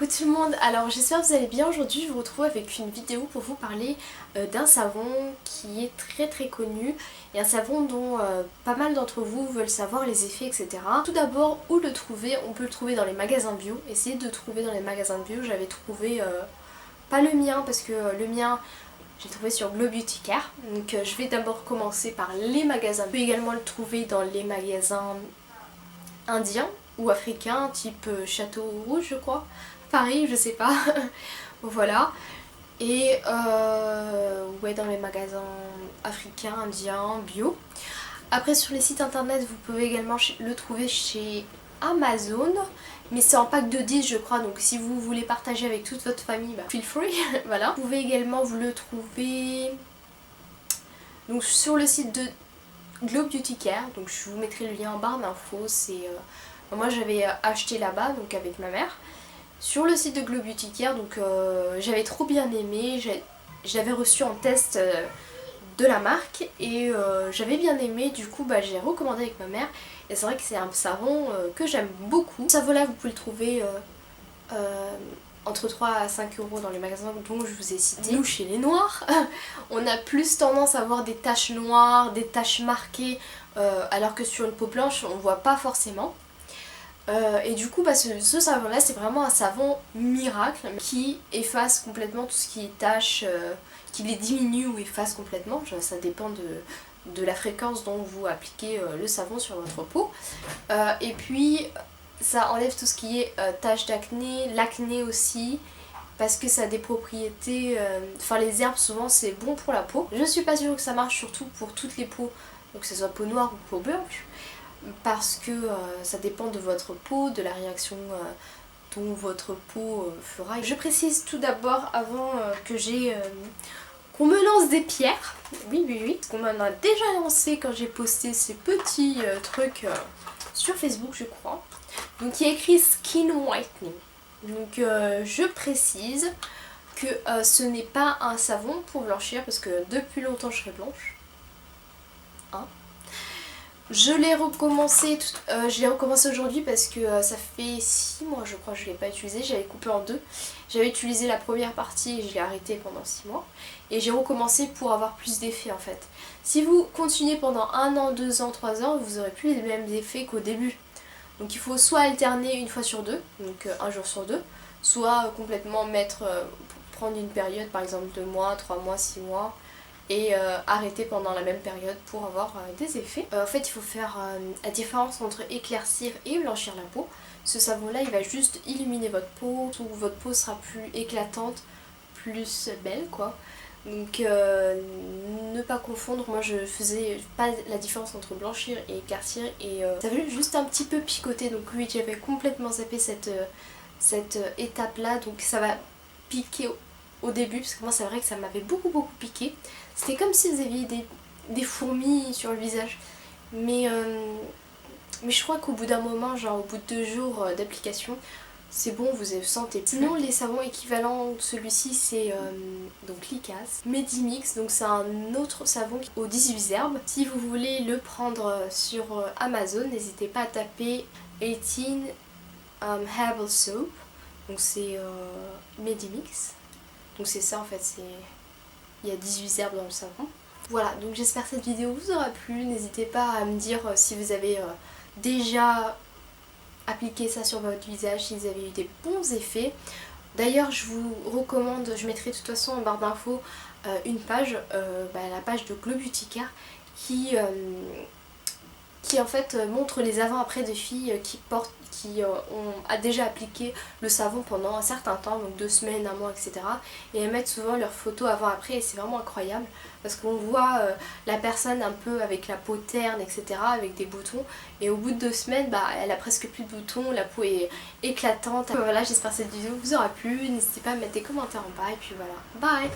Coucou tout le monde, alors j'espère que vous allez bien. Aujourd'hui je vous retrouve avec une vidéo pour vous parler d'un savon qui est très connu et un savon dont pas mal d'entre vous veulent savoir les effets, etc. Tout d'abord, où le trouver? On peut le trouver dans les magasins bio. Essayez de trouver dans les magasins bio. J'avais trouvé, pas le mien parce que le mien j'ai trouvé sur Glow Beauty Care. Donc je vais d'abord commencer par les magasins. On peut également le trouver dans les magasins indiens ou africains type Château Rouge je crois. Paris, je sais pas. Voilà. Et ouais, dans les magasins africains, indiens, bio. Après sur les sites internet vous pouvez également le trouver chez Amazon. Mais c'est en pack de 10 je crois, donc si vous voulez partager avec toute votre famille, bah, feel free. Voilà. Vous pouvez également vous le trouver donc, sur le site de Glow Beauty Care. Donc je vous mettrai le lien en barre d'infos. Moi j'avais acheté là-bas donc avec ma mère. Sur le site de Glow Beauty Care, donc j'avais trop bien aimé, je l'avais reçu en test de la marque et j'avais bien aimé, du coup bah, j'ai recommandé avec ma mère et c'est vrai que c'est un savon que j'aime beaucoup. Ce savon là vous pouvez le trouver entre 3 à 5 euros dans les magasins dont je vous ai cité. Nous chez les noirs, on a plus tendance à avoir des taches noires, des taches marquées alors que sur une peau blanche on voit pas forcément. Et du coup bah, ce savon là c'est vraiment un savon miracle qui efface complètement tout ce qui est taches, qui les diminue ou efface complètement, ça dépend de la fréquence dont vous appliquez le savon sur votre peau. Et puis ça enlève tout ce qui est taches d'acné, l'acné aussi, parce que ça a des propriétés, enfin les herbes souvent c'est bon pour la peau. Je suis pas sûre que ça marche surtout pour toutes les peaux, donc que ce soit peau noire ou peau blanche, parce que ça dépend de votre peau, de la réaction dont votre peau fera. Je précise tout d'abord avant qu'on me lance des pierres, oui, qu'on m'en a déjà lancé quand j'ai posté ces petits trucs sur Facebook je crois. Donc il y a écrit Skin Whitening. Donc je précise que ce n'est pas un savon pour blanchir parce que depuis longtemps je serai blanche. Hein? Je l'ai recommencé aujourd'hui parce que ça fait 6 mois je crois que je ne l'ai pas utilisé, j'avais coupé en deux. J'avais utilisé la première partie et je l'ai arrêté pendant 6 mois. Et j'ai recommencé pour avoir plus d'effets en fait. Si vous continuez pendant 1 an, 2 ans, 3 ans, vous n'aurez plus les mêmes effets qu'au début. Donc il faut soit alterner une fois sur deux, donc un jour sur deux, soit complètement prendre une période par exemple 2 mois, 3 mois, 6 mois, et arrêter pendant la même période pour avoir des effets. En fait il faut faire la différence entre éclaircir et blanchir la peau. Ce savon là il va juste illuminer votre peau, votre peau sera plus éclatante, plus belle quoi. Donc ne pas confondre, moi je faisais pas la différence entre blanchir et éclaircir et ça veut juste un petit peu picoter, donc oui j'avais complètement zappé cette étape là, donc ça va piquer au début parce que moi c'est vrai que ça m'avait beaucoup piqué. C'était comme si vous aviez des fourmis sur le visage, mais je crois qu'au bout d'un moment, genre au bout de 2 jours d'application, c'est bon, vous sentez plus. Sinon les savons équivalents de celui-ci c'est donc Likas, Medimix, donc c'est un autre savon aux 18 herbes. Si vous voulez le prendre sur Amazon, n'hésitez pas à taper 18 Herbal Soap, donc c'est Medimix. Donc c'est ça en fait, il y a 18 herbes dans le savon. Voilà, donc j'espère que cette vidéo vous aura plu. N'hésitez pas à me dire si vous avez déjà appliqué ça sur votre visage, si vous avez eu des bons effets. D'ailleurs je vous recommande, je mettrai de toute façon en barre d'infos une page, la page de Glow Beauty Care qui en fait montre les avant-après de filles qui ont déjà appliqué le savon pendant un certain temps, donc 2 semaines, 1 mois, etc. Et elles mettent souvent leurs photos avant-après et c'est vraiment incroyable parce qu'on voit la personne un peu avec la peau terne, etc. avec des boutons, et au bout de 2 semaines, elle a presque plus de boutons, la peau est éclatante. Voilà, j'espère que cette vidéo vous aura plu, n'hésitez pas à mettre des commentaires en bas et puis voilà, bye!